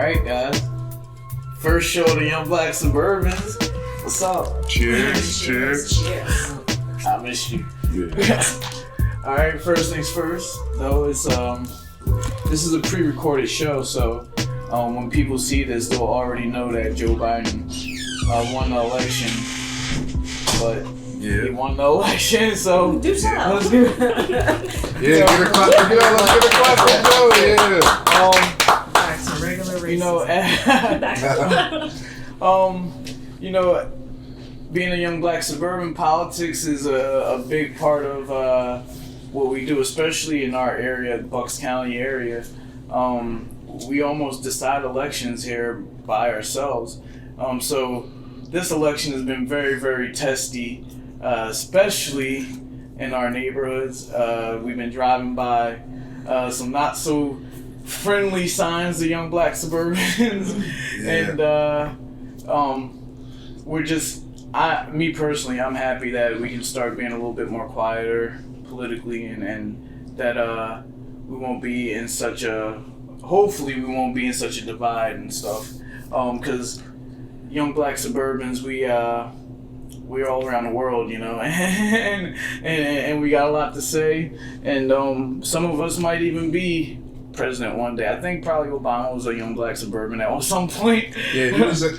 Alright, guys. First show of the Young Black Suburbans. What's up? Cheers. I missed you. Yeah. Alright, first things first, though, it's this is a pre-recorded show, so when people see this, they'll already know that Joe Biden won the election. But he won the election, so do so. Let's do it. Yeah, get a clap for Joe. Let's get a clap for Joe. Yeah. Back to regular racism. Being a young black suburban, politics is a big part of what we do, especially in our area, Bucks County area. We almost decide elections here by ourselves. So this election has been very, very testy, especially in our neighborhoods. We've been driving by some not so friendly signs of young black suburbans, and we're just, me personally, I'm happy that we can start being a little bit more quieter politically, and that we won't be in such a, hopefully we won't be in such a divide and stuff, because young black suburbans, we're all around the world, and we got a lot to say, and some of us might even be president one day. I think probably Obama was a young black suburban at some point. Yeah, he was at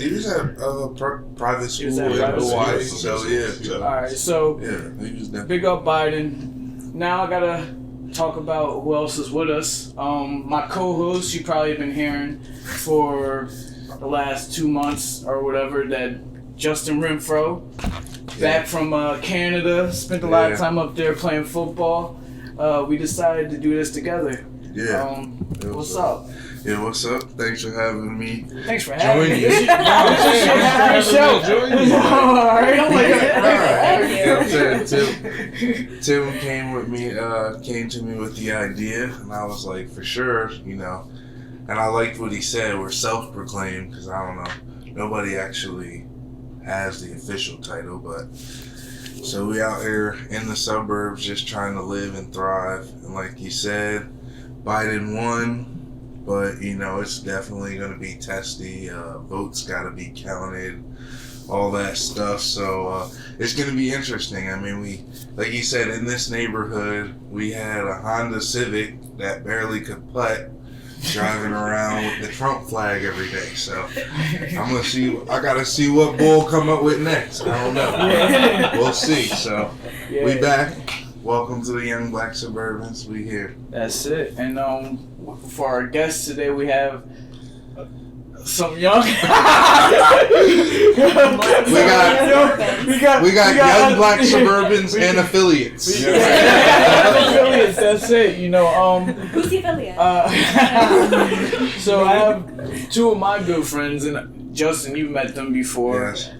private school in Hawaii, so yeah. Alright, so he was definitely big up Biden. Now I gotta talk about who else is with us. My co-host, you probably been hearing for the last 2 months or whatever, that Justin Renfro, back from Canada, spent a lot of time up there playing football. We decided to do this together. Yeah. What's up? Yeah, what's up? Thanks for having me. Thanks for having me. Join you. Tim came to me with the idea, and I was like, for sure, and I liked what he said. We're self-proclaimed, because I don't know, nobody actually has the official title, but so we out here in the suburbs just trying to live and thrive. And like you said, Biden won, but it's definitely going to be testy. Votes got to be counted, all that stuff. So it's going to be interesting. I mean, we, like you said, in this neighborhood, we had a Honda Civic that barely could putt, driving around with the Trump flag every day. So I gotta see what Bull come up with next. I don't know. We'll see. So we back. Welcome to the Young Black Suburbans. We here. That's it. And for our guests today, we have some young. we got young black Suburbans and affiliates. Affiliates. That's it. Who's the affiliate? So I have two of my good friends, and Justin, you've met them before. Yes.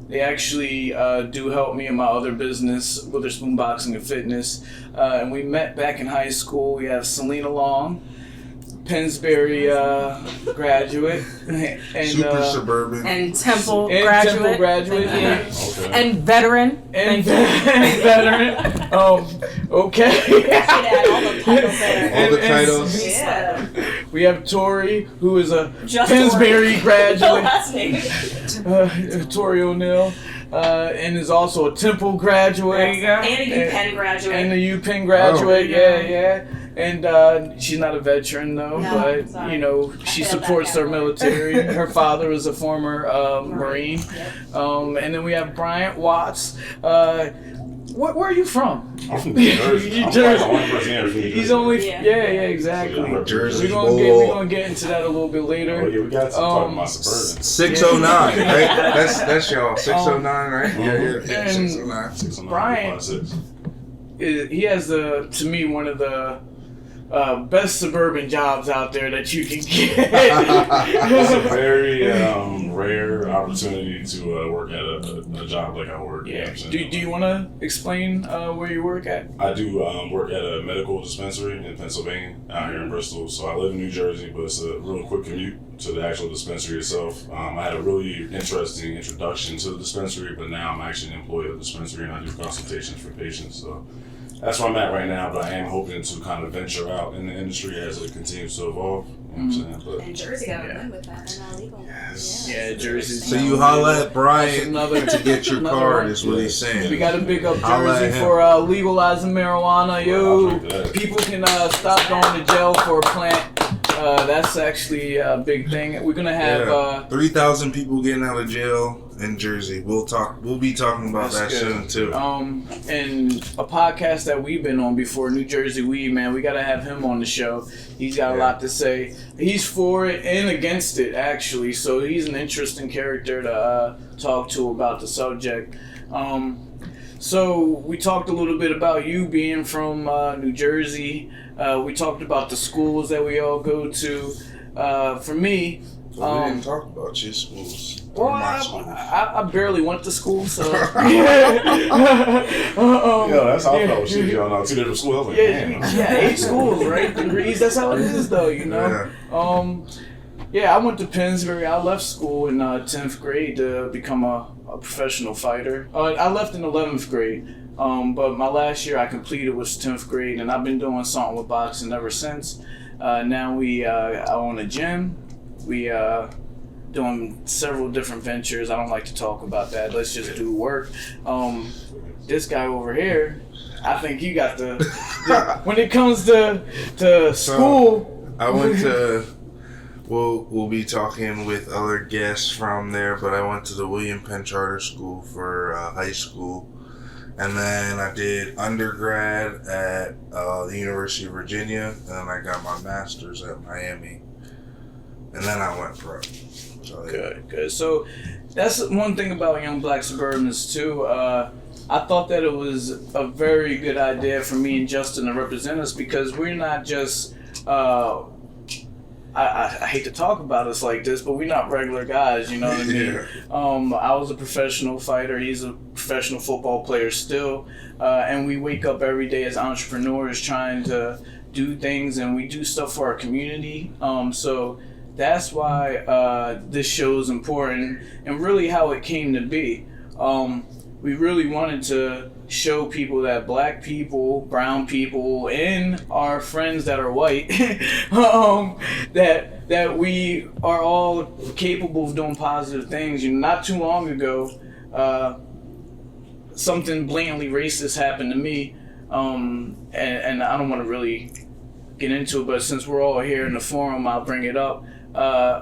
They actually do help me in my other business, Witherspoon Boxing and Fitness. And we met back in high school. We have Selina Long, Pennsbury graduate, and Super suburban, and Temple graduate, yeah. Okay. And veteran, veteran. Okay. all the titles. Yeah. We have Tory, who is a Pennsbury graduate. Last name. Tory O'Neill. And is also a Temple graduate. There you go. And a UPenn graduate. And a UPenn graduate, yeah. And she's not a veteran though, but she supports their military. Her father was a former Marine. Yep. And then we have Bryant Watts. Where are you from? I'm from New Jersey. I'm the only person here from New Jersey. He's only exactly. So, yeah, Jersey. We're gonna get into that a little bit later. Oh yeah, we got to talk about Suburban. 609, right? That's y'all. 609, right? Yeah. 609. 609. Bryant, he has to me one of the best suburban jobs out there that you can get. It's a very rare opportunity to work at a job like I work. Yeah. Do you want to explain where you work at? I do work at a medical dispensary in Pennsylvania, out here in Bristol. So I live in New Jersey, but it's a real quick commute to the actual dispensary itself. I had a really interesting introduction to the dispensary, but now I'm actually an employee of the dispensary and I do consultations for patients. So that's where I'm at right now, but I am hoping to kind of venture out in the industry as it continues to evolve. You know what I'm saying? But And Jersey got a win with that. They're not legal. Yes. Yeah, Jersey. So you holla at Bryant Another- to get your another card, one. is what he's saying. We got to big up Holla at Jersey him. for legalizing marijuana. Yo, I'll drink that. people can stop going to jail for a plant. That's actually a big thing. We're gonna have 3,000 people getting out of jail in Jersey. We'll be talking about that That's soon good. too. And a podcast that we've been on before, New Jersey Weed, man, we gotta have him on the show. He's got a lot to say. He's for it and against it, actually. So he's an interesting character to talk to about the subject. So we talked a little bit about you being from New Jersey. We talked about the schools that we all go to. For me, So we didn't talk about your schools. well, Or my schools. I barely went to school, so. Yo, that's how I felt. Shit, yo, no, 2 different schools. I was like, damn. Yeah, 8 schools, right? Degrees. That's how it is, though. You know. Yeah, I went to Pennsbury. I left school in 10th grade to become a professional fighter. I left in 11th grade, but my last year I completed was 10th grade, and I've been doing something with boxing ever since. Now we own a gym. We doing several different ventures. I don't like to talk about that. Let's just do work. This guy over here, I think he got the when it comes to school. I went to. We'll be talking with other guests from there, but I went to the William Penn Charter School for high school, and then I did undergrad at the University of Virginia, and then I got my master's at Miami, and then I went pro. So, yeah. Good. So that's one thing about Young Black Suburbans too. I thought that it was a very good idea for me and Justin to represent us because we're not just. I hate to talk about us like this, but we're not regular guys, you know what I mean? Yeah. I was a professional fighter. He's a professional football player still. And we wake up every day as entrepreneurs trying to do things, and we do stuff for our community. So that's why this show is important and really how it came to be. We really wanted to show people that black people, brown people, and our friends that are white, that we are all capable of doing positive things. You know, not too long ago, something blatantly racist happened to me, and I don't want to really get into it, but since we're all here in the forum, I'll bring it up.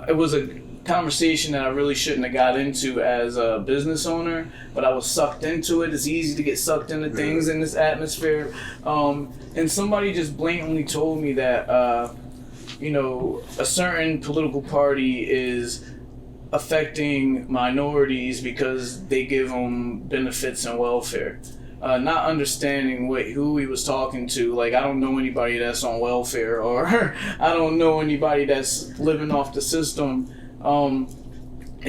It was a conversation that I really shouldn't have got into as a business owner, but I was sucked into it. It's easy to get sucked into things in this atmosphere. And somebody just blatantly told me that, a certain political party is affecting minorities because they give them benefits and welfare. Not understanding who he was talking to. Like, I don't know anybody that's on welfare, or I don't know anybody that's living off the system. And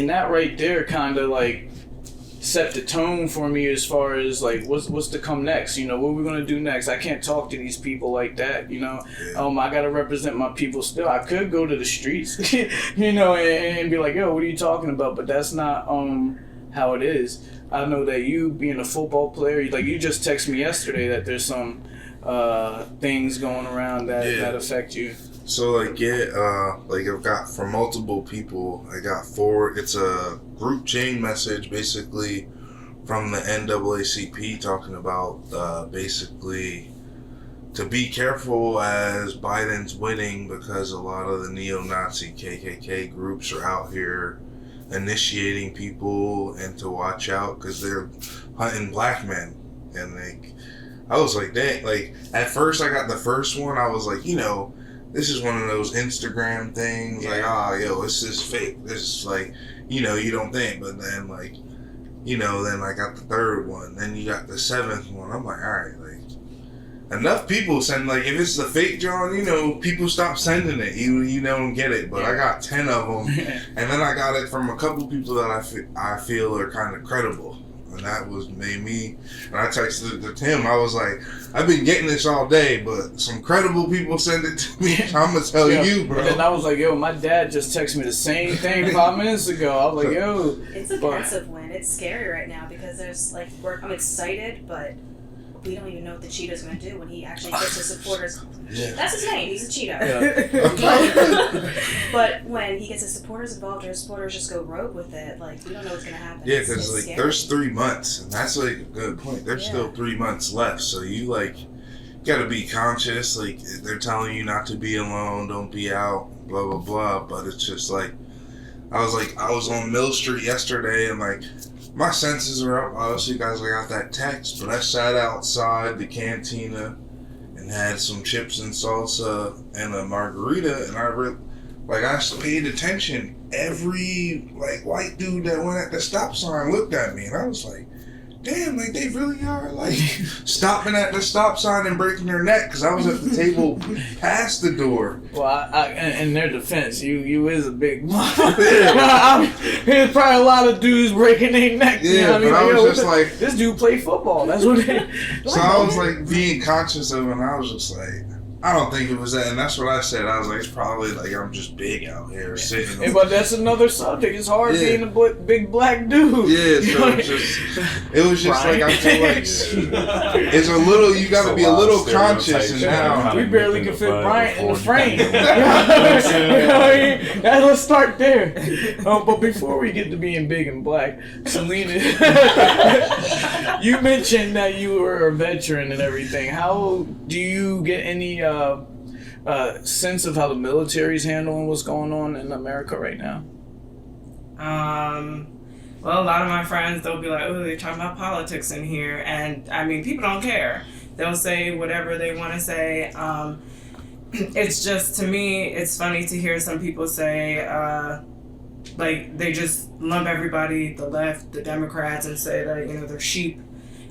that right there kind of like set the tone for me as far as like what's to come next. You know, what we're gonna do next. I can't talk to these people like that. You know, I gotta represent my people still. I could go to the streets, and be like, yo, what are you talking about? But that's not how it is. I know that you being a football player, like you just texted me yesterday that there's some things going around that affect you. So I've got from multiple people. I got 4. It's a group chain message basically from the NAACP talking about basically to be careful as Biden's winning because a lot of the neo-Nazi KKK groups are out here initiating people and to watch out because they're hunting black men. And I was like, dang, at first I got the first one, I was like, this is one of those Instagram things, this is fake. This is you don't think, but then then I got the third one, then you got the 7th one. I'm like, all right, enough people send, if it's the fake John, people stop sending it. You don't get it, but I got 10 of them, and then I got it from a couple people that I feel are kind of credible. And that made me, and I texted it to Tim, I was like, I've been getting this all day, but some credible people send it to me, I'm going to tell you, bro. And then I was like, yo, my dad just texted me the same thing 5 minutes ago. I was like, yo. It's a massive win. It's scary right now because there's, I'm excited, but we don't even know what the Cheetah's going to do when he actually gets his supporters. Yeah. That's his name. He's a Cheetah. Yeah. But when he gets his supporters involved, or his supporters just go rogue with it, like, we don't know what's going to happen. Yeah, It's because like scary. there's 3 months, and that's like a good point. There's still 3 months left, so you like gotta be conscious. Like they're telling you not to be alone, don't be out, blah blah blah. But it's just like I was on Mill Street yesterday, and like my senses are up. Obviously, guys, I got that text, but I sat outside the cantina and had some chips and salsa and a margarita, and I paid attention. Every like white dude that went at the stop sign looked at me, and I was like, damn, like they really are like stopping at the stop sign and breaking their neck, because I was at the table past the door. Well, in their defense, you is a big there's probably a lot of dudes breaking their neck. Yeah, you know what but I mean? I was just like, this dude played football. That's what they. so I was like being conscious of it, and I was just like, I don't think it was that, and that's what I said. I was like, it's probably like I'm just big out here sitting. Hey, but that's another subject. It's hard Yeah. being a big black dude. Yeah, so it was just like I feel like it's a little. You got to be a little conscious, and now We barely can fit Bryant in the frame. You know what I mean? Let's start there. But before we get to being big and black, Selina, you mentioned that you were a veteran and everything. How do you get any sense of how the military's handling what's going on in America right now? Well, a lot of my friends, they'll be like, oh, they're talking about politics in here. And, I mean, people don't care. They'll say whatever they want to say. It's just, to me, it's funny to hear some people say, like, they just lump everybody, the left, the Democrats, and say that, you know, they're sheep.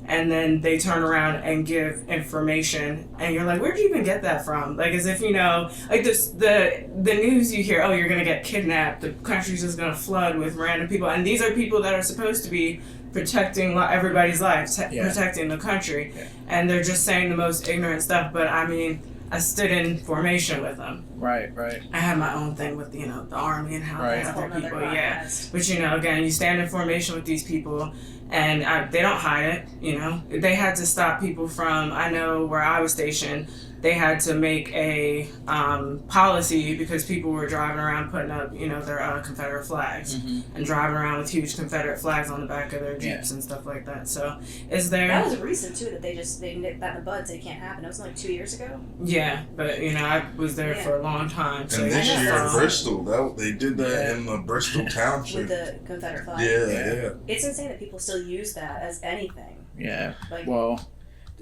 And then they turn around and give information, and you're like, where'd you even get that from? Like, as if, you know, like this, the news you hear, oh, you're gonna get kidnapped, the country's just gonna flood with random people, and these are people that are supposed to be protecting everybody's lives, protecting the country, and they're just saying the most ignorant stuff. But I mean, I stood in formation with them. Right. I had my own thing with, you know, the army and how they have their Another people, podcast. But, you know, again, you stand in formation with these people, and they don't hide it, you know. They had to stop people from, I know where I was stationed, they had to make a policy because people were driving around putting up, you know, their Confederate flags and driving around with huge Confederate flags on the back of their Jeeps and stuff like that. So, is there... That was recent, too, that they nipped that in the bud, said it can't happen. It was like 2 years ago. Yeah, but, you know, I was there for a long time. So and this Yeah. year in Bristol, they did that in the Bristol Township. With the Confederate flag. Yeah. It's insane that people still use that as anything. Yeah. Like, Well,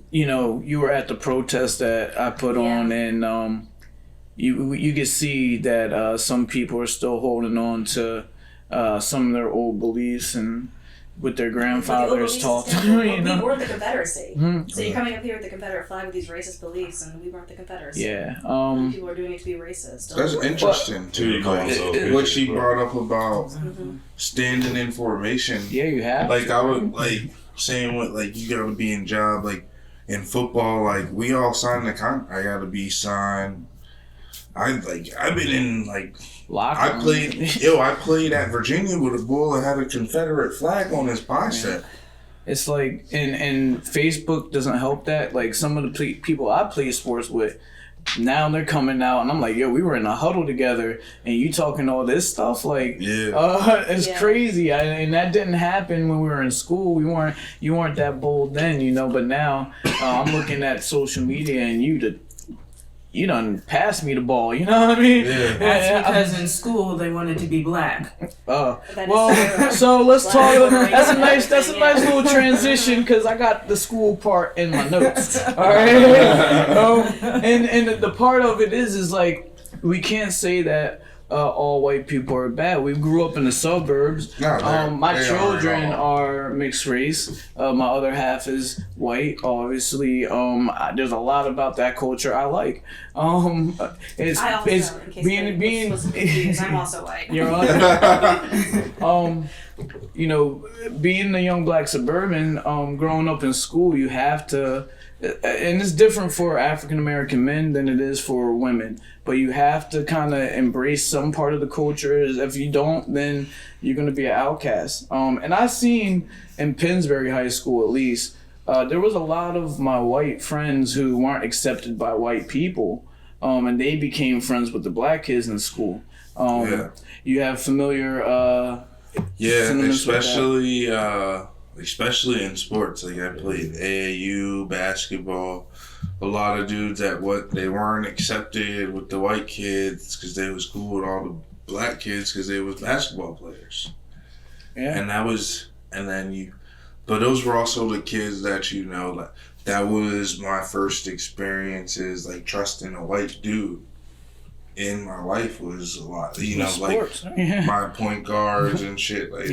you know, you were at the protest that I put on, and you could see that some people are still holding on to some of their old beliefs and what their grandfathers taught them. You know? We weren't the Confederacy. Mhm. So you're coming up here with the Confederate flag with these racist beliefs, and we weren't the Confederacy. Yeah. People are doing it to be racist. That's interesting too. What she brought up about standing in formation. Yeah, you have. Like I would like saying what like you gotta be in job like in football. Like we all signed the contract. I gotta be signed. I've been in like I played at Virginia with a boy that had a Confederate flag on his bicep. It's like, and Facebook doesn't help that. Like some of the people I play sports with, now they're coming out, and I'm like, yo, we were in a huddle together, and you talking all this stuff, like, it's crazy. And that didn't happen when we were in school. You weren't that bold then, you know. But now I'm looking at social media, and you done passed me the ball, you know what I mean? Yeah. That's because in school they wanted to be black. Well, so let's talk. That's a nice little transition because I got the school part in my notes. All right, and the part of it is like we can't say that all white people are bad. We grew up in the suburbs. No, my children are mixed race. My other half is white. Obviously, there's a lot about that culture I like. It's I also it's know, in case being was confused, I'm also white. You're right. You know, being a young black suburban, growing up in school, you have to, and it's different for African American men than it is for women, but you have to kind of embrace some part of the culture. If you don't, then you're going to be an outcast. And I seen in Pennsbury High School, at least, there was a lot of my white friends who weren't accepted by white people, and they became friends with the black kids in school. You have familiar sentiments with that? especially in sports. Like I played AAU basketball. A lot of dudes they weren't accepted with the white kids because they was cool with all the black kids because they was basketball players. Yeah. But those were also the kids that like that was my first experiences like trusting a white dude in my life was a lot. Sports, like my point guards and shit. Like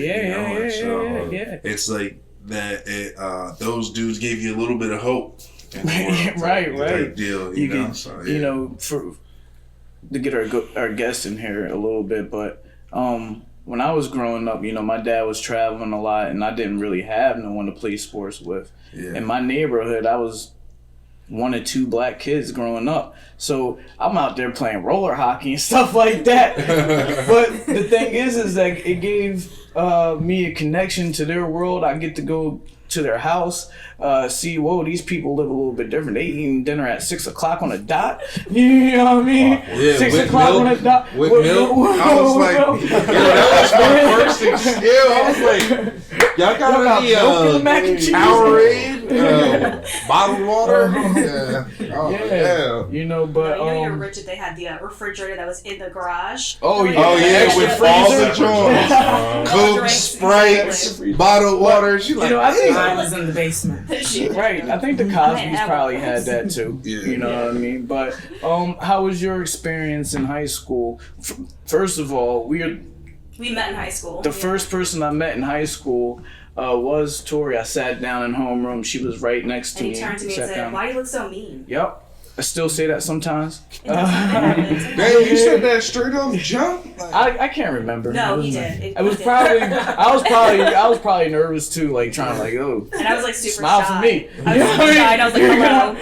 it's like that. Those dudes gave you a little bit of hope. Right. Deal, you know. To get our guests in here a little bit, but when I was growing up, my dad was traveling a lot, and I didn't really have no one to play sports with. Yeah. In my neighborhood, I was one or two black kids growing up, so I'm out there playing roller hockey and stuff like that. But the thing is that it gave me a connection to their world. I get to go to their house, see, whoa, these people live a little bit different. They eating dinner at 6 o'clock on a dot. You know what I mean? Yeah, 6 o'clock on a dot. With milk. I was like, that was my first experience. I was like, y'all got any Powerade, bottled water? Yeah. But you're rich if they had the refrigerator that was in the garage. With all the drawers, Coke, Sprite, bottled water. I think I was in the basement. Right. I think the Cosbys probably had that too. You know what I mean? But how was your experience in high school? First of all, we met in high school. The first person I met in high school was Tory. I sat down in homeroom. She was right next to me. And he turned to me and said, "Why do you look so mean?" Yep. I still say that sometimes. Damn, you said that straight off jump? I can't remember. No, he did. I was probably nervous too, like trying to like, oh. And I was like super smile shy. for me. I was super shy and I was like, hello.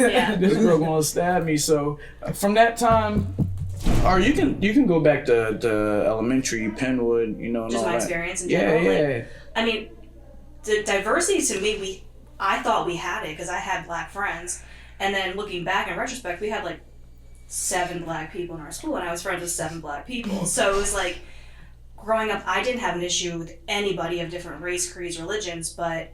Yeah. This girl gonna stab me. So from that time, or you can go back to elementary, Penwood, and just all my that. experience in general. Yeah. I mean, the diversity to me, I thought we had it because I had black friends. And then looking back in retrospect, we had like 7 black people in our school, and I was friends with 7 black people. So it was like, growing up, I didn't have an issue with anybody of different race, creeds, religions, but,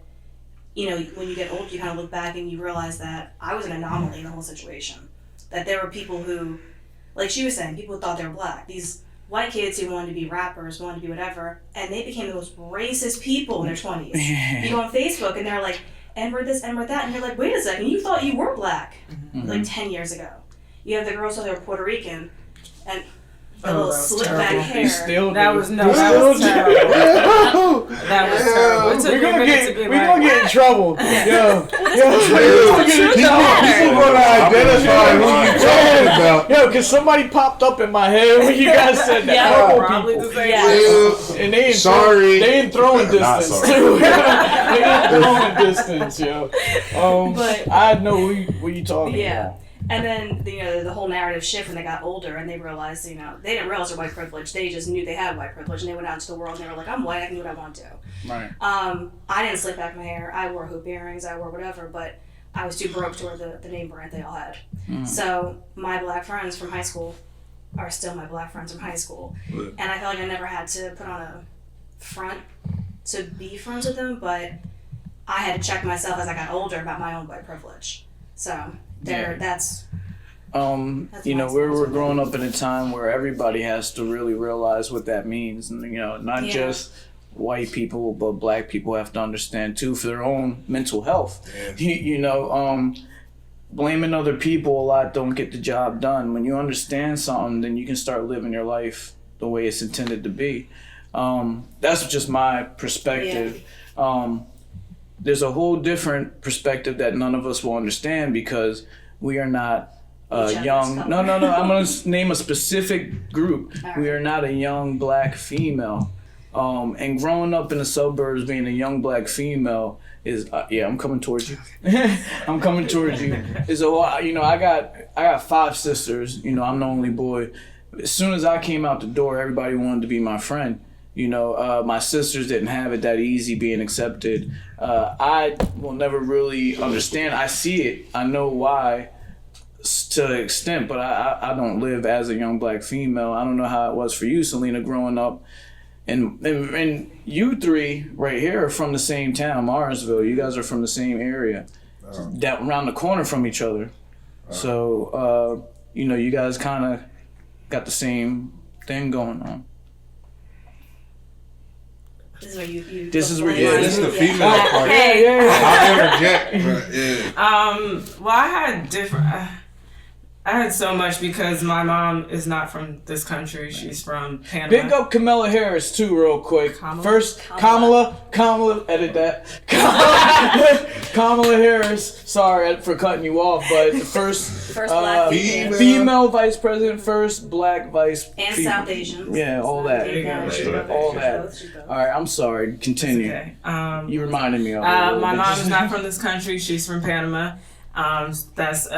when you get older, you kind of look back and you realize that I was an anomaly in the whole situation. That there were people who, like she was saying, people thought they were black. These white kids who wanted to be rappers, wanted to be whatever, and they became the most racist people in their 20s. You go on Facebook and they're like, N-word this, N-word that, and you're like, wait a second, you thought you were black, like 10 years ago. You have the girls who are Puerto Rican, and the little slick back hair. That was terrible. That was terrible. We're gonna get in trouble. People gonna identify who you talking about. Because somebody popped up in my head when you guys said that. Probably the same. And they ain't throwing distance too. They ain't throwing distance, But I know what you talking about. And then the whole narrative shift when they got older and they realized, they didn't realize their white privilege. They just knew they had white privilege, and they went out into the world and they were like, I'm white, I can do what I want to. Right. I didn't slick back my hair. I wore hoop earrings. I wore whatever, but I was too broke to wear the name Bryant they all had. So my black friends from high school are still my black friends from high school, and I felt like I never had to put on a front to be friends with them, but I had to check myself as I got older about my own white privilege. So that's we're growing up in a time where everybody has to really realize what that means, and not just white people, but black people have to understand too for their own mental health. Blaming other people a lot don't get the job done. When you understand something, then you can start living your life the way it's intended to be. That's just my perspective. There's a whole different perspective that none of us will understand because we are not young. No. I'm going to name a specific group. Right. We are not a young black female. And growing up in the suburbs, being a young black female is, I'm coming towards you. I'm coming towards you. Is a lot. I got 5 sisters. I'm the only boy. As soon as I came out the door, everybody wanted to be my friend. My sisters didn't have it that easy being accepted. I will never really understand. I see it. I know why to an extent, but I don't live as a young black female. I don't know how it was for you, Selina, growing up. And you three right here are from the same town, Morrisville. You guys are from the same area, down around the corner from each other. So, you guys kind of got the same thing going on. This is where you This is where this is the female part. Hey. I'll interject, but yeah. Well, I had so much because my mom is not from this country. She's from Panama. Big up Kamala Harris too, real quick. Kamala? Kamala, edit that. Kamala Harris. Sorry for cutting you off, but the first black female vice president, first black vice. And South Asian. Yeah, all that. There you go. All that. All right, I'm sorry. Continue. Okay. You reminded me of it. My mom is not from this country. She's from Panama. That's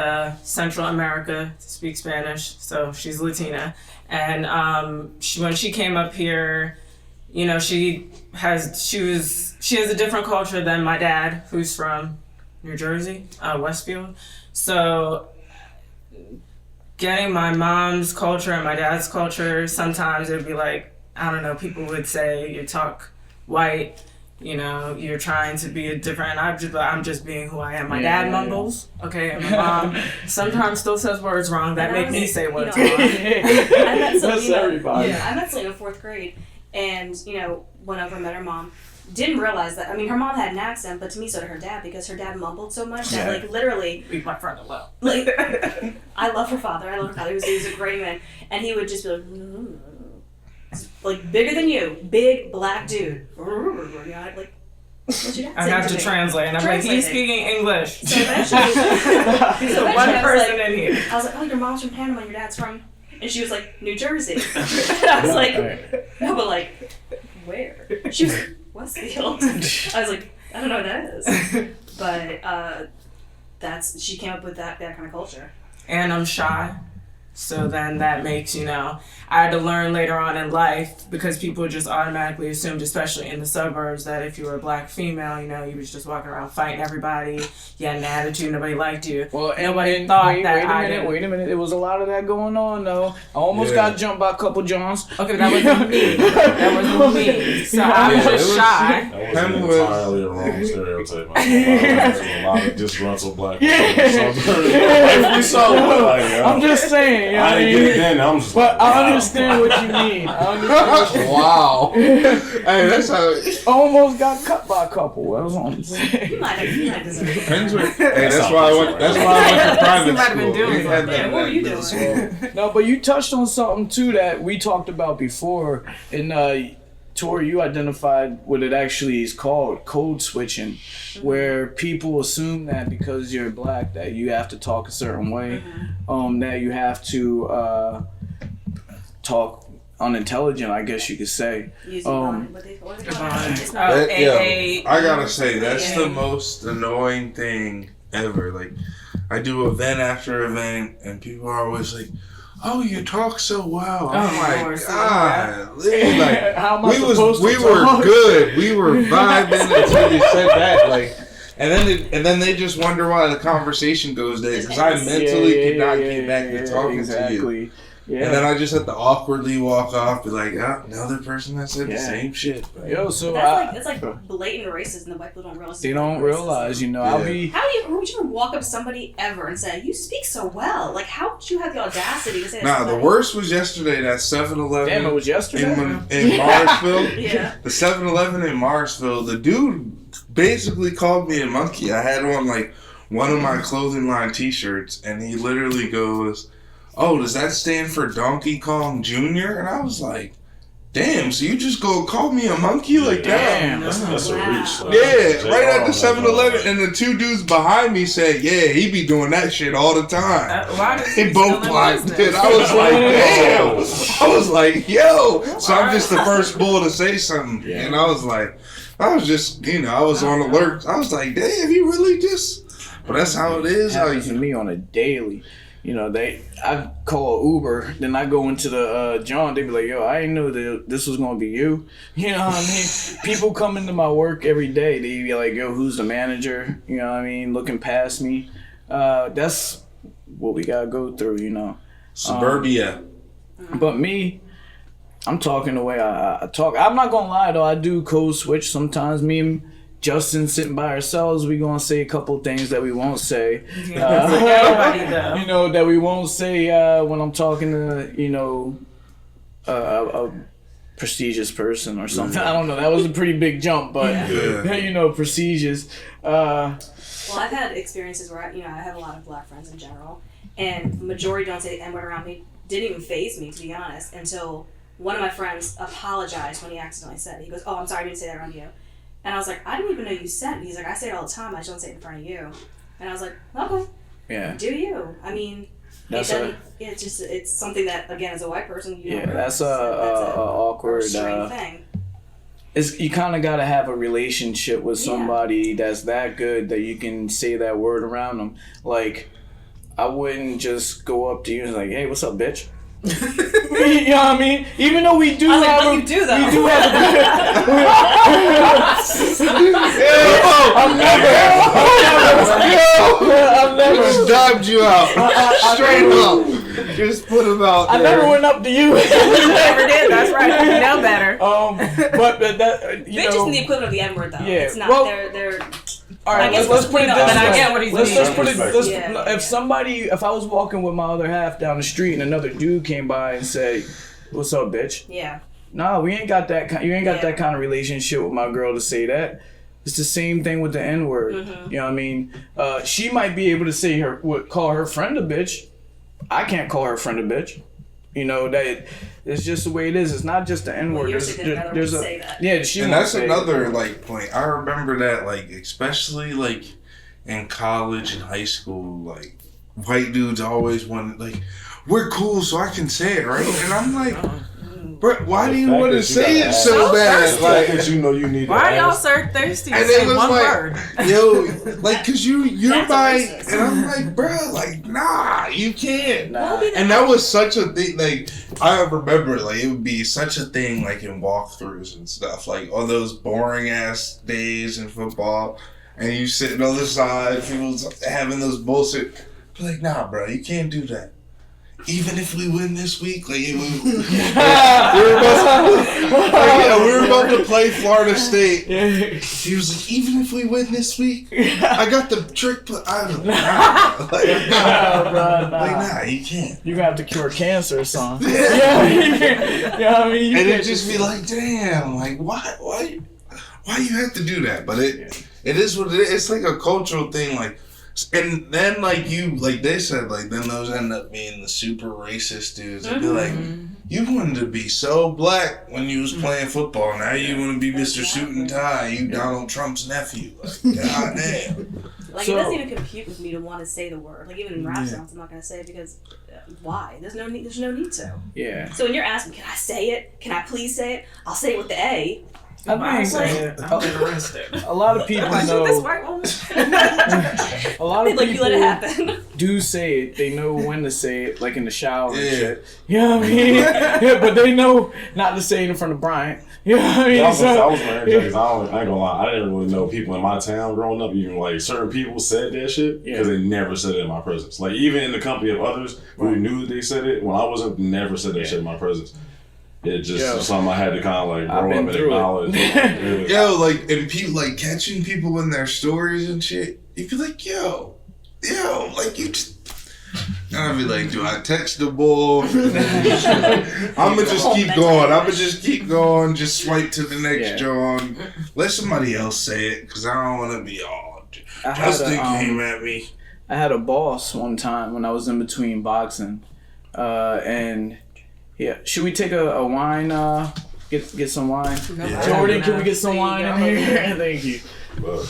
Central America, to speak Spanish, so she's Latina. And when she came up here, she has a different culture than my dad, who's from New Jersey, Westfield. So getting my mom's culture and my dad's culture, sometimes it would be like, I don't know, people would say you talk white. You're trying to be a different. I'm just being who I am. My dad mumbles, okay, and my mom sometimes still says words wrong that make me say words wrong. I met Selena. Everybody. I met Selena in 4th grade, and went over and met her mom. Didn't realize that. I mean, her mom had an accent, but to me, so did her dad, because her dad mumbled so much that, literally. Leave my friend alone. I love her father. He was a great man, and he would just be like bigger than you, big black dude. Like, what's your dad I have to translate, and I'm like, he's speaking English. So eventually, So one person in here. I was like, oh, your mom's from Panama, your dad's from, and she was like, New Jersey. And I was like, no, but like, where? She was like, Westfield. I was like, I don't know what that is. But she came up with that kind of culture. And I'm shy. So then that makes, I had to learn later on in life, because people just automatically assumed, especially in the suburbs, that if you were a black female, you was just walking around fighting everybody. You had an attitude, nobody liked you. Well, nobody thought wait a minute. There was a lot of that going on, though. I almost got jumped by a couple Johns. Okay, but that wasn't me. That wasn't me. So I was just shy. That was entirely a wrong stereotype. There's a lot of disgruntled black people. I'm just saying. I didn't get it then. I'm just I understand what you mean. Wow. Hey, that's how. Almost got cut by a couple. That was all I'm saying. You might have deserved it. Hey, that's why I went to private might have been school. doing We had something. that What were you in school. No, but you touched on something too that we talked about before. And Tory, you identified what it actually is called, code switching, where people assume that because you're black that you have to talk a certain way, that you have to talk unintelligent, I guess you could say. I gotta say, that's the most annoying thing ever. Like, I do event after event, and people are always like, "Oh, you talk so well." I'm like, God, like, we were good. We were vibing until you said that. Like, and then they just wonder why the conversation goes there, because I mentally could not get back to talking to you. Yeah. And then I just have to awkwardly walk off, be like, another person that said the same shit. Yo, so that's like blatant racism. The white people don't realize. They don't realize, I'll be. Would you walk up to somebody ever and say, "You speak so well"? Like, how would you have the audacity to say that? Nah, the worst was yesterday. That 7-Eleven. Damn, it was yesterday. In Morrisville. Yeah. The 7-Eleven in Morrisville. The dude basically called me a monkey. I had on like one of my clothing line T-shirts, and he literally goes, "Oh, does that stand for Donkey Kong Jr.?" And I was like, damn, so you just go call me a monkey like that? Damn, that's a reach. Yeah, right at the 7-Eleven, and the two dudes behind me said, yeah, he be doing that shit all the time. They both blocked it. I was like, damn. I was like, yo. So I'm just the first bull to say something. Yeah. And I was like, I was on alert. I was like, damn, he really just... But that's how it is. It happens to me on a daily. I call Uber, then I go into the John, they be like, yo, I didn't know that this was gonna be you. You know what I mean? People come into my work every day, they be like, yo, who's the manager? You know what I mean? Looking past me. That's what we gotta go through, Suburbia. But me, I'm talking the way I talk. I'm not gonna lie though, I do code switch sometimes. Me and Justin sitting by ourselves, we gonna say a couple things that we won't say. Everybody does. That we won't say when I'm talking to, a prestigious person or something. I don't know. That was a pretty big jump, but prestigious. Well, I've had experiences where I have a lot of black friends in general, and the majority don't say the N-word around me. Didn't even faze me, to be honest, until one of my friends apologized when he accidentally said it. He goes, "Oh, I'm sorry, I didn't say that around you." And I was like, "I didn't even know you said it." He's like, "I say it all the time. I just don't say it in front of you." And I was like, "Okay, yeah, do you?" I mean, it's something that, again, as a white person, you don't that's realize. a awkward thing. You kind of gotta have a relationship with somebody that's that good that you can say that word around them. Like, I wouldn't just go up to you and like, "Hey, what's up, bitch?" You know what I mean? Even though we do have you do though. We do have I've never Just dobbed you out. Straight up. Just put him out there. I never went up to you. You never did. That's right. You know better. But that Bitch is the equivalent of the N-word though. Yeah. It's not. Well, they're all right, I guess let's put it this way. I get what he's let's put saying. it. If I was walking with my other half down the street and another dude came by and said, "What's up, bitch?" Yeah. No, we ain't got that. You ain't got that kind of relationship with my girl to say that. It's the same thing with the N-word. Mm-hmm. You know what I mean? She might be able to call her friend a bitch. I can't call her friend a bitch. That it's just the way it is. It's not just the N-word. Well, there's a say that. Yeah, and that's another point. I remember that especially in college and high school, white dudes always wanted we're cool, so I can say it, right? And I'm like, bro, why do you want to say it so bad? That you need. Why y'all so thirsty? And say it was one word. cause you're by, and I'm like, bro, nah, you can't. Nah. And that was such a thing. I remember, it would be such a thing, in walkthroughs and stuff, on those boring ass days in football, and you sitting on the side, people having those bullshit. Nah, bro, you can't do that. Even if we win this week, we were about to play Florida State. He was like, even if we win this week, I got the trick. I don't know. Nah, you can't. You're gonna have to cure cancer or something. I mean, and it'd just be like, damn, why you have to do that? But it is what it is. It's a cultural thing, and then they said, then those end up being the super racist dudes. They'd be like, you wanted to be so black when you was playing football. Now you want to be Mr. Suit and Tie. You Donald Trump's nephew. God damn. It doesn't even compute with me to want to say the word. Even in rap songs, I'm not going to say it because why? There's no need to. Yeah. So when you're asking, can I say it? Can I please say it? I'll say it with the A. A lot of people know. This white woman. A lot of people you let it happen. Do say it. They know when to say it, in the shower and shit. You know what I mean? But they know not to say it in front of Bryant. You know what I mean? I was wearing jackets. I ain't gonna lie. I didn't really know people in my town growing up. Even certain people said that shit because they never said it in my presence. Even in the company of others who knew that they said it, when I wasn't, never said that shit in my presence. It just was something I had to kind of grow up and acknowledge. And people catching people in their stories and shit. You'd be like, yo, you just. And I'd be like, do I text the bull? I'ma just keep going. Just swipe to the next John. Let somebody else say it, because I don't want to be all. Justin came at me. I had a boss one time when I was in between boxing, and. Yeah, should we take a wine? Get some wine. Yeah. Jordan, can we get some wine in here? Thank you. We're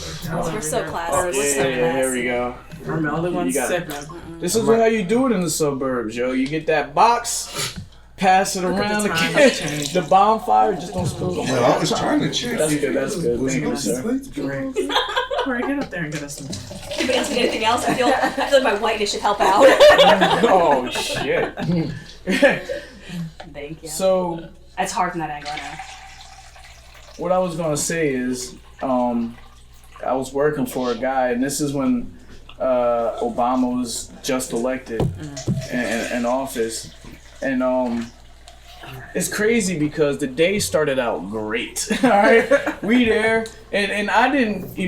so classy. Here we go. I'm the only one sipping. This is how you do it in the suburbs, yo. You get that box, pass it around the bonfire. Just don't spill it. Yeah, I was trying to check. That's good. Thank you, sir. Corey, get up there and get us some. Anybody else need anything else? I feel like my whiteness should help out. Oh shit. Thank you. So It's hard from that angle, I know. what I was gonna say is, I was working for a guy, and this is when Obama was just elected in office, and it's crazy because the day started out great. All right, we there, and I didn't,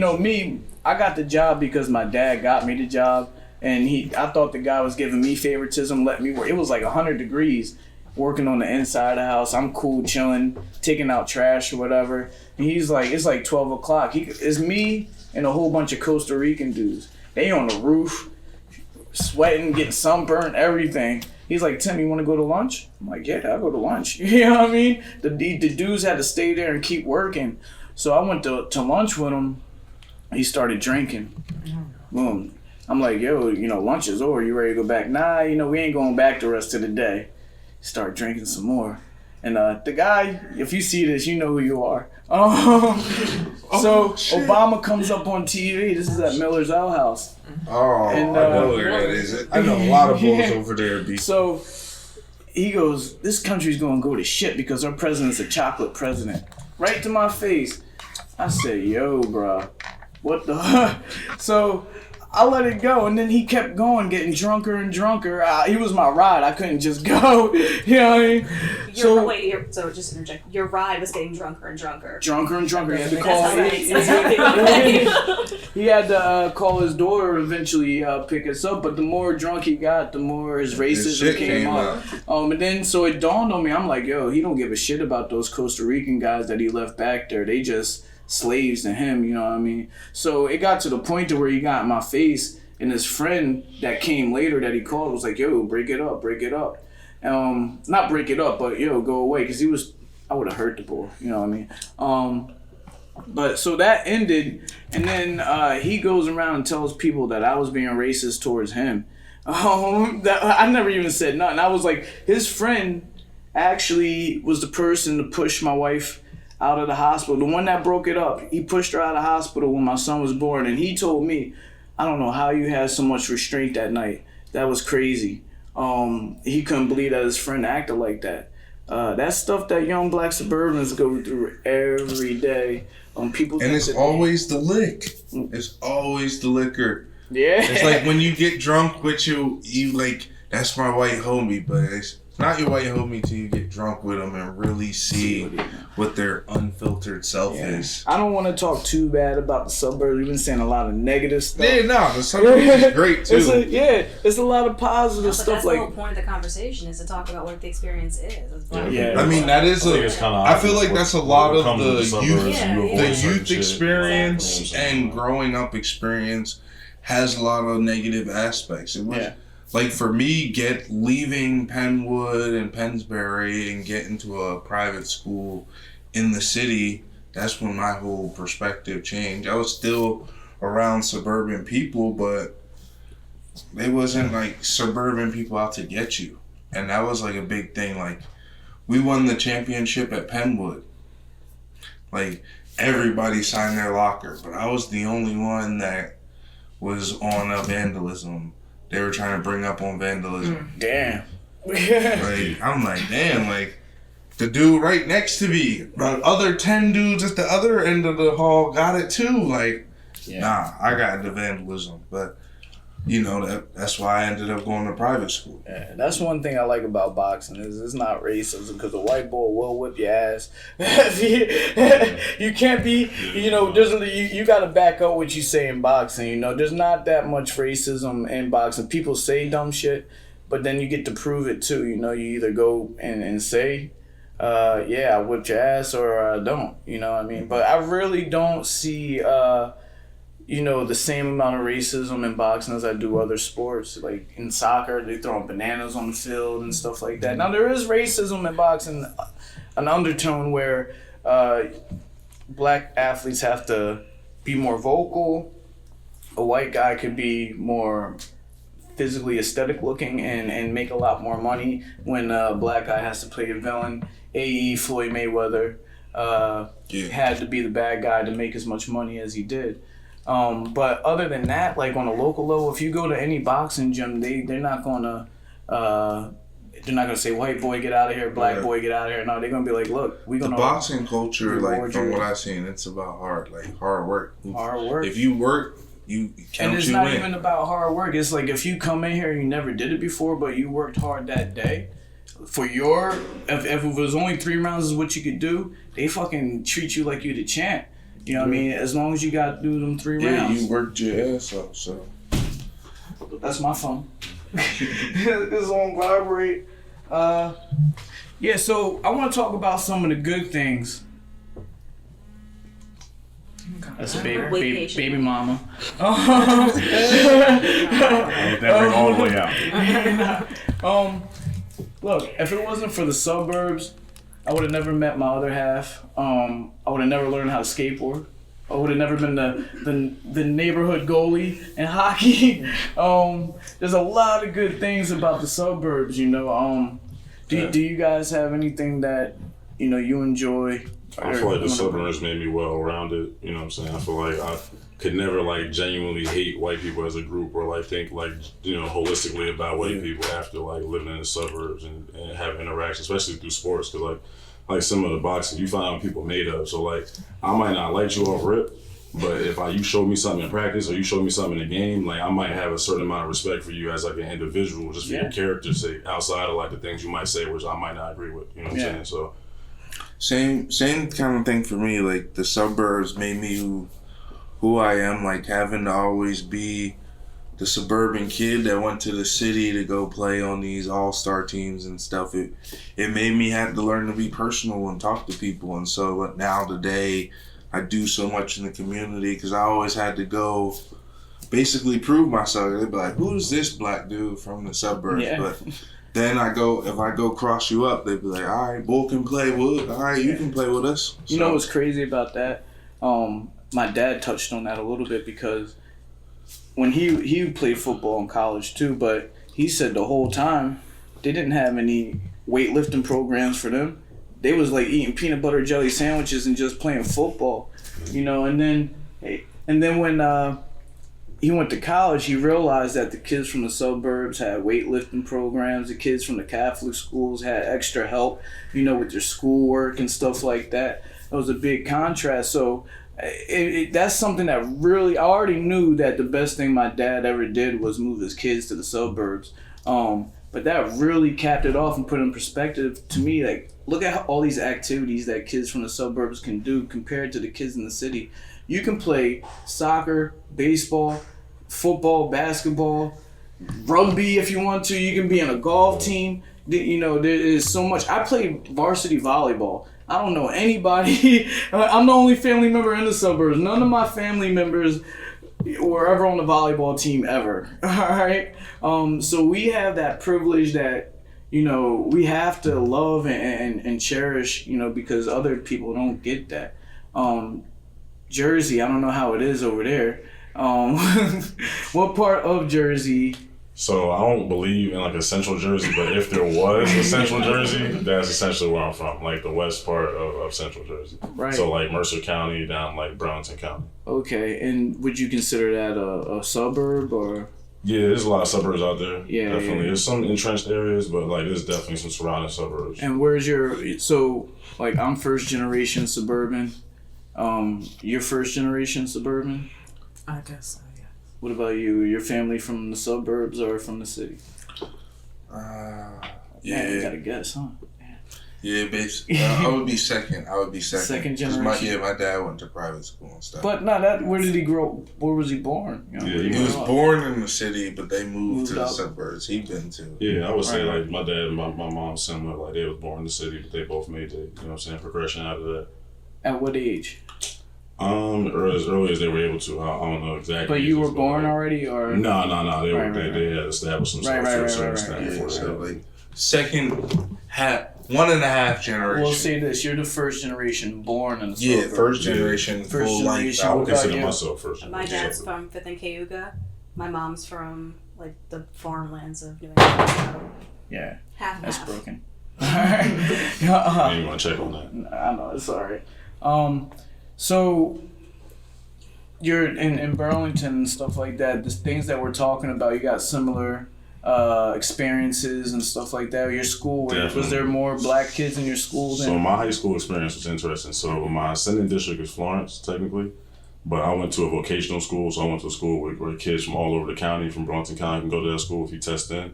I got the job because my dad got me the job, and I thought the guy was giving me favoritism, let me work. It was like 100 degrees. Working on the inside of the house, I'm cool, chilling, taking out trash or whatever. And he's like, it's like 12 o'clock. It's me and a whole bunch of Costa Rican dudes. They on the roof, sweating, getting sunburned, everything. He's like, Tim, you want to go to lunch? I'm like, yeah, I'll go to lunch. You know what I mean? The dudes had to stay there and keep working. So I went to lunch with him. He started drinking. Boom. I'm like, yo, lunch is over. You ready to go back? Nah, we ain't going back the rest of the day. Start drinking some more, and the guy, if you see this, you know who you are. So Obama comes up on TV. This is at Miller's Ale House. Oh, And, I know where that is. I know a lot of bulls over there. So he goes, this country's gonna go to shit because our president's a chocolate president. Right to my face. I said, yo, bro, what the? So I let it go, and then he kept going, getting drunker and drunker. He was my ride. I couldn't just go. You know what I mean? So just interject. Your ride was getting drunker and drunker. Drunker and drunker. He had to That's he had to call his daughter eventually pick us up. But the more drunk he got, the more his racism came up. And then so it dawned on me. I'm like, yo, he don't give a shit about those Costa Rican guys that he left back there. They just slaves to him, you know what I mean? So it got to the point to where he got in my face, and his friend that came later that he called was like, yo, break it up. Not break it up, but yo, go away, because I would have hurt the boy, you know what I mean? But so that ended, and then he goes around and tells people that I was being racist towards him. I never even said nothing. I was like, his friend actually was the person to push my wife out of the hospital. The one that broke it up, he pushed her out of the hospital when my son was born, and he told me, I don't know how you had so much restraint that night. That was crazy. He couldn't believe that his friend acted like that. That's stuff that young black suburbans go through every day. People and it's always the lick. It's always the liquor. Yeah. It's like when you get drunk with you like, that's my white homie, but it's not your white homie till you get drunk with them and really see what their unfiltered self is. I don't want to talk too bad about the suburbs. We've been saying a lot of negative stuff. Yeah, no, the suburbs is great too. It's a lot of positive stuff. That's like the whole point of the conversation is to talk about what the experience is. Yeah. I mean, that is I feel like that's a lot of the youth youth experience and growing up experience has a lot of negative aspects. It was like for me, leaving Penwood and Pennsbury and getting to a private school in the city, that's when my whole perspective changed. I was still around suburban people, but they wasn't like suburban people out to get you. And that was like a big thing. Like, we won the championship at Penwood. Like, everybody signed their locker, but I was the only one that was on a vandalism. They were trying to bring up on vandalism. Damn. Like, I'm like, damn, like, the dude right next to me, the other 10 dudes at the other end of the hall got it too. Like, nah, I got the vandalism. But, that's why I ended up going to private school. Yeah, that's one thing I like about boxing is it's not racism, because a white boy will whip your ass. You can't be, you got to back up what you say in boxing. There's not that much racism in boxing. People say dumb shit, but then you get to prove it too. You either go and say, I whipped your ass, or I don't. You know what I mean? But I really don't see the same amount of racism in boxing as I do other sports. Like in soccer, they throwing bananas on the field and stuff like that. Now, there is racism in boxing, an undertone where black athletes have to be more vocal. A white guy could be more physically aesthetic looking and make a lot more money when a black guy has to play a villain. A.E. Floyd Mayweather had to be the bad guy to make as much money as he did. But other than that, like on a local level, if you go to any boxing gym, they're not gonna say white boy get out of here, black boy get out of here. No, they're gonna be like, look, we gonna the boxing culture, like reward from you. what I've seen, it's about hard work. Hard work. If you work, you count And it's you not in. even about hard work. It's like if you come in here and you never did it before, but you worked hard that day. For if it was only 3 rounds is what you could do, they fucking treat you like you the champ. You know what I mean? As long as you got to do them 3 rounds. Yeah, you worked your ass off, so. That's my phone. It's on vibrate. Yeah, so I want to talk about some of the good things. That's a baby mama. That bring all the way out. Look, if it wasn't for the suburbs, I would have never met my other half. I would have never learned how to skateboard. I would have never been the neighborhood goalie in hockey. There's a lot of good things about the suburbs, you know. Do you guys have anything that, you know, you enjoy? I feel like the suburbs made me well-rounded, you know what I'm saying? I feel like I could never, like, genuinely hate white people as a group or, like, think, like, you know, holistically about white people after, like, living in the suburbs and having interactions, especially through sports, because, like some of the boxing, you find out people made up. So, like, I might not like you off rip, but if you show me something in practice or you show me something in the game, like, I might have a certain amount of respect for you as, like, an individual, just for your character's sake, outside of, like, the things you might say, which I might not agree with, you know what I'm saying? So, Same kind of thing for me. Like, the suburbs made me who I am. Like, having to always be the suburban kid that went to the city to go play on these all-star teams and stuff. It made me have to learn to be personal and talk to people. And so now today, I do so much in the community because I always had to go basically prove myself. They'd be like, "Who's this black dude from the suburbs?" Yeah. But then if I go cross you up, they'd be like, "All right, bull can play with. All right, you can play with us." You know what's crazy about that? My dad touched on that a little bit because when he played football in college too, but he said the whole time they didn't have any weightlifting programs for them. They was like eating peanut butter jelly sandwiches and just playing football, you know. And then when he went to college, he realized that the kids from the suburbs had weightlifting programs. The kids from the Catholic schools had extra help, you know, with their schoolwork and stuff like that. It was a big contrast. So that's something that really, I already knew that the best thing my dad ever did was move his kids to the suburbs. But that really capped it off and put in perspective to me, like, look at all these activities that kids from the suburbs can do compared to the kids in the city. You can play soccer, baseball, football, basketball, rugby if you want to. You can be in a golf team. You know, there is so much. I played varsity volleyball. I don't know anybody. I'm the only family member in the suburbs. None of my family members were ever on the volleyball team ever. All right. So we have that privilege that, you know, we have to love and cherish, you know, because other people don't get that. Jersey, I don't know how it is over there. What part of Jersey? So I don't believe in like a central Jersey, but if there was a central Jersey, that's essentially where I'm from, like the west part of central Jersey. Right. So like Mercer County down like Burlington County. Okay, and would you consider that a suburb or? Yeah, there's a lot of suburbs out there. Yeah, definitely. yeah. There's some entrenched areas, but like there's definitely some surrounding suburbs. And where's like I'm first generation suburban. You're first generation suburban? I guess so, yeah. What about you? Your family from the suburbs or from the city? Yeah. Man, you gotta guess, huh? Yeah, basically. I would be second. Second 'Cause generation. my dad went to private school and stuff. But where did he grow? Where was he born? You know, Yeah, where did He was grow up? born in the city, but they moved to the out. suburbs. He'd been to. Yeah, I would say Right. like my dad and my mom similar. Like they was born in the city, but they both made the, you know what I'm saying, progression out of that. At what age? Or as early as they were able to. I don't know exactly. But you were ages, born like, already, or? No. They Right, they had established themselves Right, to a right, certain right, extent right. before Yeah, so that. like second half, 1.5 generation. We'll say this: you're the first generation born in the Yeah, suburbs. first generation, First full generation. life. I What would about consider you? myself first. My generation dad's suburban. from 5th and Cayuga. My mom's from like the farmlands of New England. So Yeah, half and that's half. broken. I didn't want to check on that. I know, it's alright. So you're in Burlington and stuff like that, the things that we're talking about, you got similar experiences and stuff like that. Your school, was there more black kids in your school than? So my high school experience was interesting. So my ascending district is Florence, technically, but I went to a vocational school. So I went to a school where kids from all over the county, from Bronson County, can go to that school if you test in.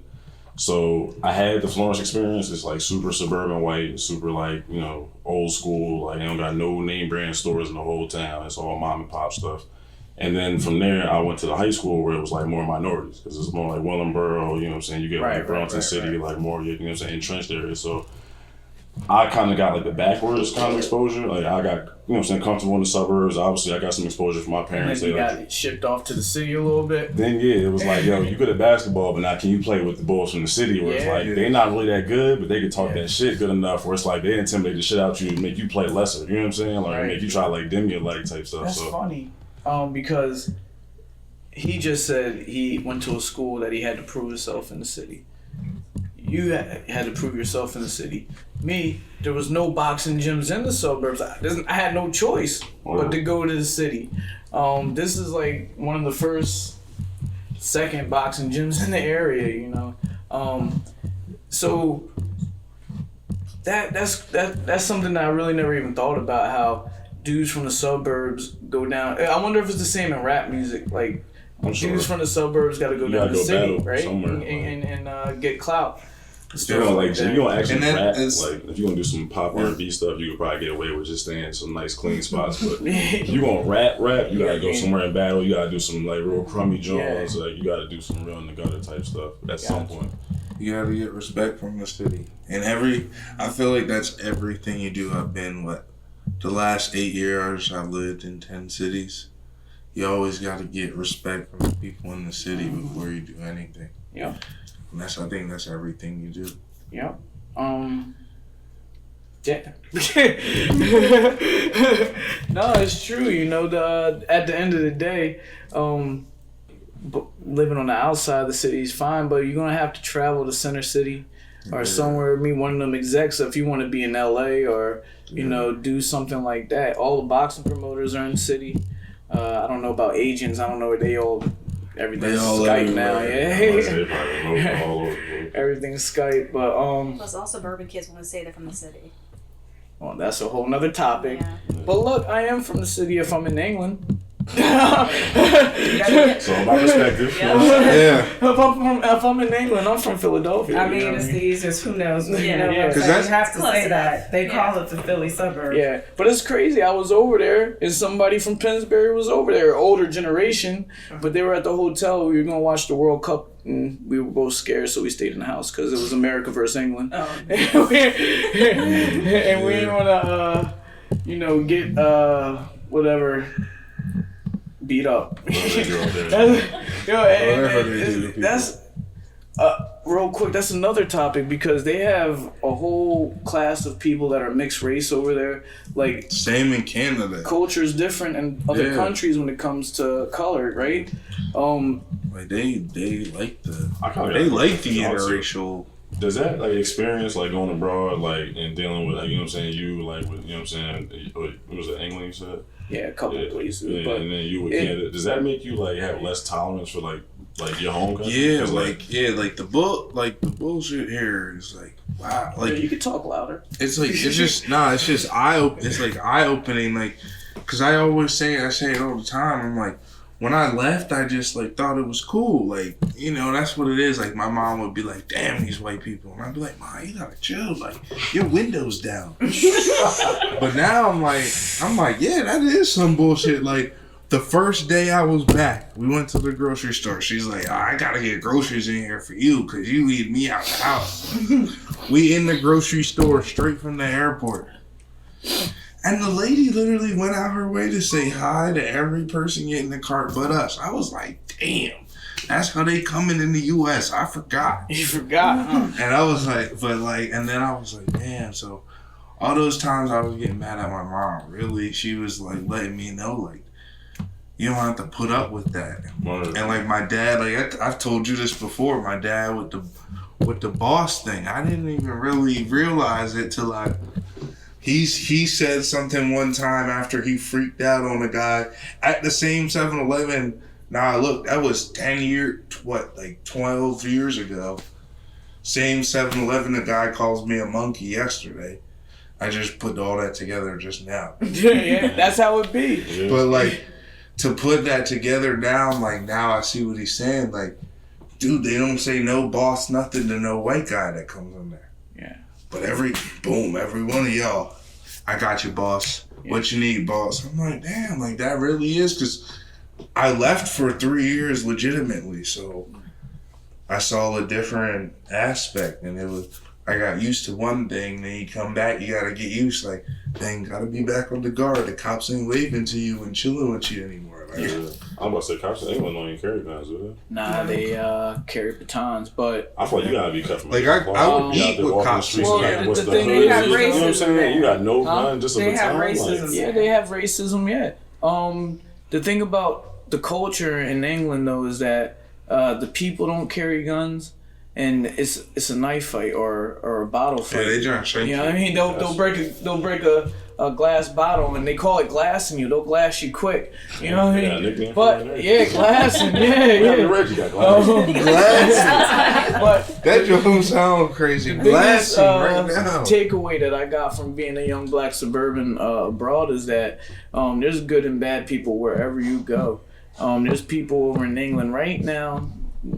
So I had the Florence experience. It's like super suburban white, super like, you know, old school. Like, they don't got no name brand stores in the whole town. It's all mom and pop stuff. And then from there, I went to the high school where it was like more minorities, because it's more like Willingboro, you know what I'm saying? You get like Burlington City, like more, you know what I'm saying, entrenched areas. So I kind of got like the backwards kind of exposure. Like, I got, you know what I'm saying, comfortable in the suburbs. Obviously, I got some exposure from my parents. And then you they got like, shipped off to the city a little bit. Then, yeah, it was like, yo, you good at basketball, but now can you play with the boys from the city? Where it's like, they not really that good, but they can talk that shit good enough where it's like they intimidate the shit out you and make you play lesser. You know what I'm saying? Like, make you try to like dim your leg type stuff. That's funny. Because he just said he went to a school that he had to prove himself in the city. You had to prove yourself in the city. Me, there was no boxing gyms in the suburbs. I had no choice but to go to the city. This is like one of the second boxing gyms in the area, you know. So that's something that I really never even thought about, how dudes from the suburbs go down. I wonder if it's the same in rap music. Like, dudes from the suburbs got to go down to the city, right? And get clout. You know, like, if you don't actually rap, like, if you gonna do some pop R&B stuff, you could probably get away with just staying in some nice clean spots. But if you gonna rap, you gotta go somewhere and battle. You gotta do some like real crummy joints. Like, you gotta do some real in the gutter type stuff at some point. You gotta get respect from the city, and I feel like that's everything you do. I've been the last 8 years I've lived in 10 cities. You always gotta get respect from the people in the city before you do anything. Yeah. And I think that's everything you do. Yeah. Yeah. No, it's true. You know, at the end of the day, living on the outside of the city is fine, but you're gonna have to travel to Center City or somewhere, meet one of them execs if you want to be in LA or you know, do something like that. All the boxing promoters are in the city. I don't know about agents. I don't know where they all. Everything's Skype now, Everything's Skype, but Plus, all suburban kids want to say they're from the city. Well, that's a whole nother topic. Yeah. But look, I am from the city if I'm in England. So my perspective. If I'm in England, I'm from Philadelphia. I mean, it's the easiest. Who knows? You know, because you have to say that they call it the Philly suburb. Yeah, but it's crazy. I was over there, and somebody from Pennsbury was over there, older generation, but they were at the hotel. We were gonna watch the World Cup, and we were both scared, so we stayed in the house because it was America versus England. Oh. And we didn't want to, get whatever. Beat up. That's real quick. That's another topic because they have a whole class of people that are mixed race over there. Like, same in Canada. Culture is different in other countries when it comes to color, right? Like they like the interracial. Does that like experience like going abroad, like and dealing with like, you know what I'm saying, you like with, you know what I'm saying, it was it England you said? Yeah, a couple of places. Yeah, but and then you with Canada. Does that make you like have less tolerance for like your home country? Yeah, like the bullshit here is like, wow. Like, you could talk louder. It's like it's just eye opening. Like, cause I say it all the time. I'm like, when I left, I just like thought it was cool. Like, you know, that's what it is. Like, my mom would be like, "Damn, these white people," and I'd be like, "Mom, you gotta chill. Like, your window's down." But now I'm like, yeah, that is some bullshit. Like, the first day I was back, we went to the grocery store. She's like, I gotta get groceries in here for you because you leave me out the house. We in the grocery store straight from the airport. And the lady literally went out her way to say hi to every person getting the cart but us. I was like, damn, that's how they coming in the U.S. I forgot. You forgot, huh? And I was like, and then I was like, damn, so all those times I was getting mad at my mom, really, she was like letting me know, like, you don't have to put up with that. And like my dad, like I've told you this before, my dad with the boss thing, I didn't even really realize it till He said something one time after he freaked out on a guy at the same 7-Eleven. Nah, look, that was 12 years ago. Same 7-Eleven, a guy calls me a monkey yesterday. I just put all that together just now. Yeah, that's how it be. Yeah. But like, to put that together now, like now I see what he's saying. Like, dude, they don't say no boss nothing to no white guy that comes in there. Yeah. But every one of y'all, I got you, boss. Yeah. What you need, boss? I'm like, damn, like that really is, because I left for 3 years legitimately, so I saw a different aspect, and it was, I got used to one thing, then you come back, you gotta get used, like, dang, gotta be back on the guard. The cops ain't waving to you and chilling with you anymore. Like, Yeah. I'm about to say, cops in England don't even carry guns, do they? Nah, they carry batons, but I feel like you gotta be cut from Like, I would be out eat there with walking cops. the streets Well, and the what's the thing hood is, is, have you know what I'm racism saying? there. You got no Huh? gun, just a They have baton. racism. Like, yeah, they have racism yet. The thing about the culture in England though is that the people don't carry guns, and it's a knife fight or a bottle fight. yeah, they trying to shake You know you. what I mean? They'll break a glass bottle, and they call it glassing you. They'll glass you quick. You know what I Yeah, mean? nickname for it But there. yeah, glassing. Yeah, Yeah, yeah. Reggie got glasses. Glassing. But That don't sound crazy. the biggest Glassing right now. takeaway that I got from being a young black suburban abroad is that there's good and bad people wherever you go. There's people over in England right now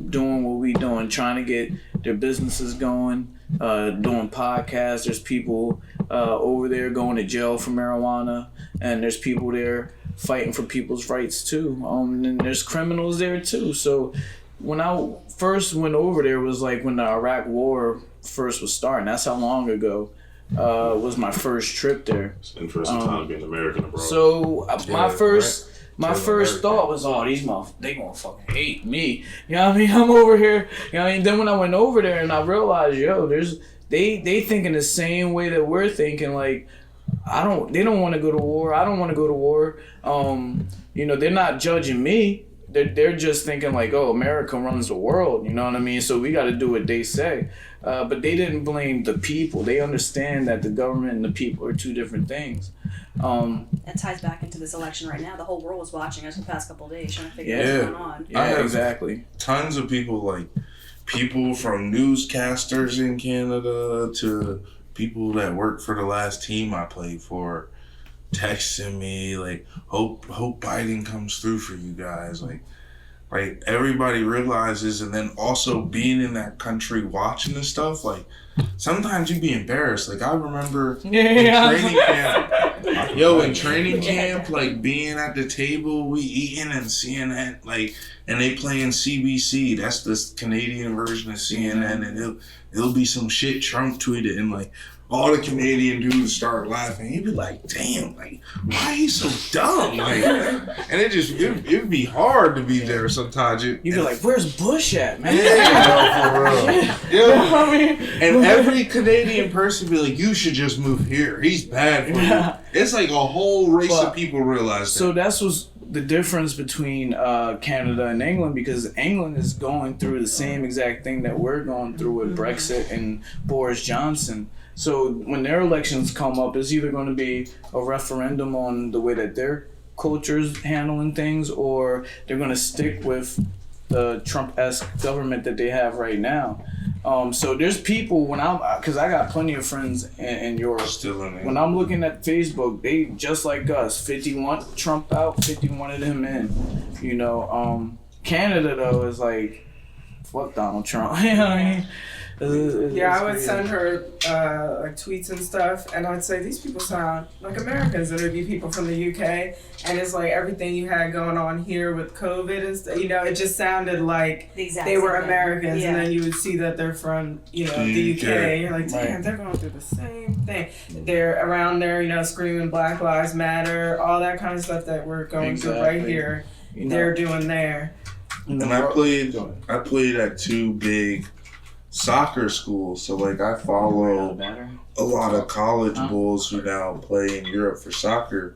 doing what we doing, trying to get their businesses going, doing podcasts. There's people over there going to jail for marijuana, and there's people there fighting for people's rights too. And there's criminals there too. So when I first went over there, was like when the Iraq War first was starting. That's how long ago was my first trip there. It's an interesting time being American abroad. So my Yeah, first thought was, oh, these motherfuckers, they gonna fucking hate me. You know what I mean? I'm over here. You know what I mean? Then when I went over there and I realized, yo, they thinking the same way that we're thinking. Like, they don't want to go to war. I don't want to go to war. You know, they're not judging me. They're just thinking like, oh, America runs the world. You know what I mean? So we got to do what they say. But they didn't blame the people. They understand that the government and the people are two different things. That ties back into this election right now. The whole world was watching us the past couple of days, trying to figure out Yeah. what's going on. Yeah, I have exactly. Tons of people, like people from newscasters in Canada to people that work for the last team I played for, texting me like, hope Biden comes through for you guys. Like everybody realizes, and then also being in that country watching this stuff, like sometimes you'd be embarrassed. Like I remember in training camp, in training camp, like being at the table, we eating and CNN, like, and they playing CBC. That's the Canadian version of CNN, and it'll be some shit Trump tweeted, and like all the Canadian dudes start laughing. He'd be like, damn, like, why he so dumb? Like, and it'd be hard to be there sometimes. You'd be like, where's Bush at, man? Yeah, for real. You know what I mean? And every Canadian person be like, you should just move here. He's bad for Yeah. you. It's like a whole race But- of people realize So that. that's what's the difference between Canada and England, because England is going through the same exact thing that we're going through with Brexit and Boris Johnson. So when their elections come up, it's either going to be a referendum on the way that their culture's handling things, or they're going to stick with the Trump-esque government that they have right now. So there's people, because I got plenty of friends in Europe. Still in When I'm looking at Facebook, they just like us. 51 Trump out, 50 wanted him in. You know, Canada though is like, fuck Donald Trump. You know what I mean? Yeah, I would send her like tweets and stuff, and I'd say these people sound like Americans. And there'd be people from the UK, and it's like everything you had going on here with COVID and stuff. You know, it just sounded like The exact they were same thing. Americans, Yeah. and then you would see that they're from the The UK. UK. You're like, damn, Right. they're going through the same thing. They're around there, screaming Black Lives Matter, all that kind of stuff that we're going through right Exactly. here. You know, They're doing there. in the And I world- played at two big soccer schools, so like I follow a lot of college bulls who now play in Europe for soccer.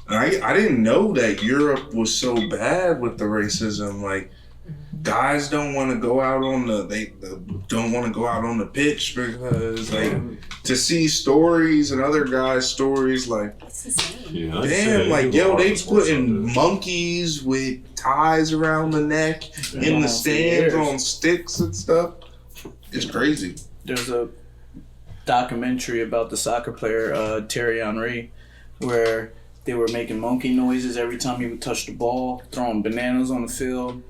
And I didn't know that Europe was so bad with the racism. Like guys don't want to go out on they don't want to go out on the pitch because like to see stories and other guys' stories like It's insane. Yeah, damn, like yo, they putting monkeys with ties around the neck in the stands on sticks and stuff. It's crazy. There's a documentary about the soccer player Terry Henry, where they were making monkey noises every time he would touch the ball, throwing bananas on the field,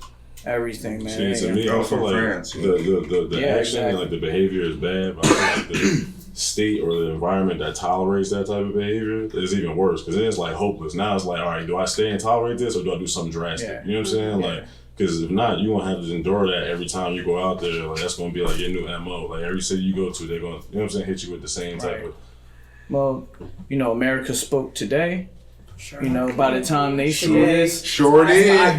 everything, man. See, to me, I feel like France, the action and like the behavior is bad, but I feel like the state or the environment that tolerates that type of behavior is even worse because then it's like hopeless. Now it's like, all right, do I stay and tolerate this or do I do something drastic? Yeah. You know what I'm saying? Yeah. Like, because if not, you won't have to endure that every time you go out there. Like that's gonna be like your new MO. Like every city you go to, they're gonna, you know what I'm saying, hit you with the same type of. Well, America spoke today. You know, by the time they see this, Sure did.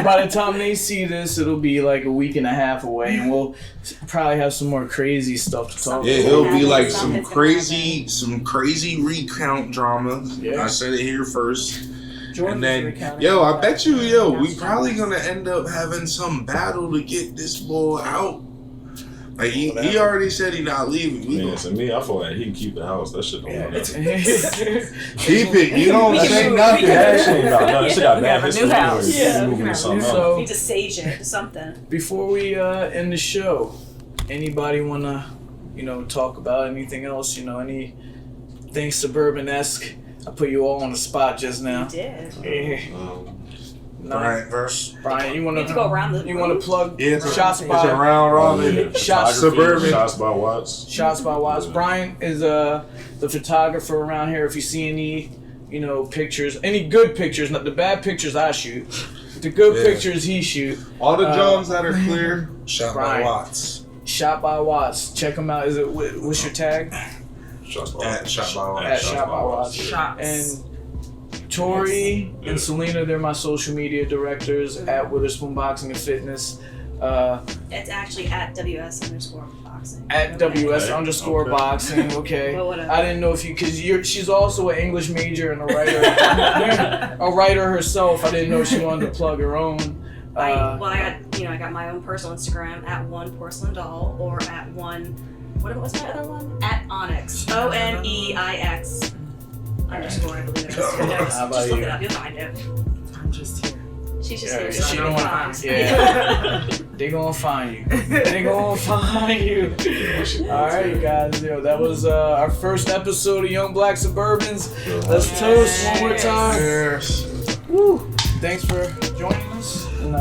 by the time they see this, it'll be like a week and a half away, and we'll probably have some more crazy stuff to talk Yeah, about. it'll be like Something's some gonna crazy recount drama. Yeah. I said it here first. Jordan's And then, recounting yo, I that. bet you, we probably gonna end up having some battle to get this boy out. Like he already said he not leaving. We Man, gonna to me, I feel like he can keep the house. That shit don't want nothing. keep it. You don't say nothing. That shit ain't got nothing. That shit got We bad have a history new house. anyway. Yeah, We we moving can to have a something new else. So Need to sage it to something. before we end the show, anybody wanna, talk about anything else? Anything Suburban-esque? I put you all on the spot just now. You did. Bryant verse. Brian, you You wanna have to go around the you wanna plug Yeah, it's shots a by round robin. Yeah, Shots photography, Suburban. Shots by Watts. Shots by Watts. Yeah. Brian is the photographer around here. If you see any, pictures, any good pictures, not the bad pictures I shoot, the good Yeah. pictures he shoot. All the Johns that are clear, shot by Bryant. Watts. Shot by Watts. Check him out. What's your tag? Shots by At Watts. Shot by Watts. At Shot by Watts. Shots. And Tory and Selina, they're my social media directors at Witherspoon Boxing and Fitness. It's actually at WS_boxing. At WS Okay. underscore Okay. boxing. Okay. Well, whatever. I didn't know if she's also an English major and a writer, a writer herself. I didn't know she wanted to plug her own. I got my own personal Instagram at one porcelain doll or at one. What was my other one? At Onyx. ONEIX. Underscore, I believe it is. How about Just look you? it up, you'll find it. I'm just here. She's just Yeah, here. she so don't it'll want- be fine. yeah. They gonna find you. They gonna find you. All right, guys. That was our first episode of Young Black Suburbans. Let's toast one more time. Cheers. Woo. Thanks for joining us, and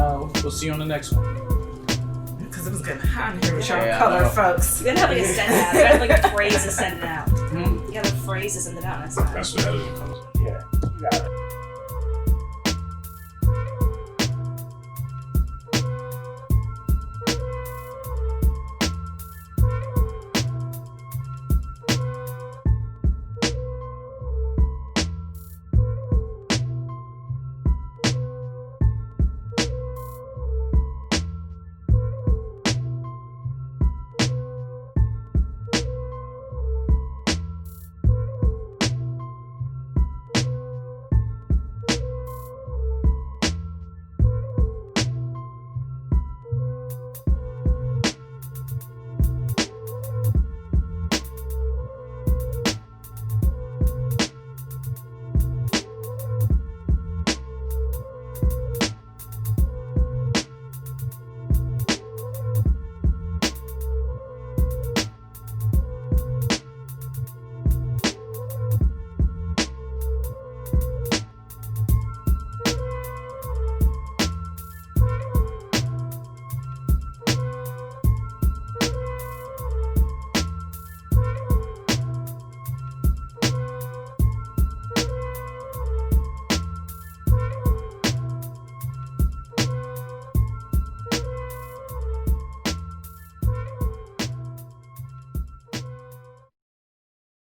we'll see you on the next one. Because it was getting hot in here with y'all Yeah, I color know. folks. You're gonna have like a send out. You gotta have like a phrase to send it out. Hmm? You gotta have a phrase to send it out next time. That's what editing comes. Yeah, you got it.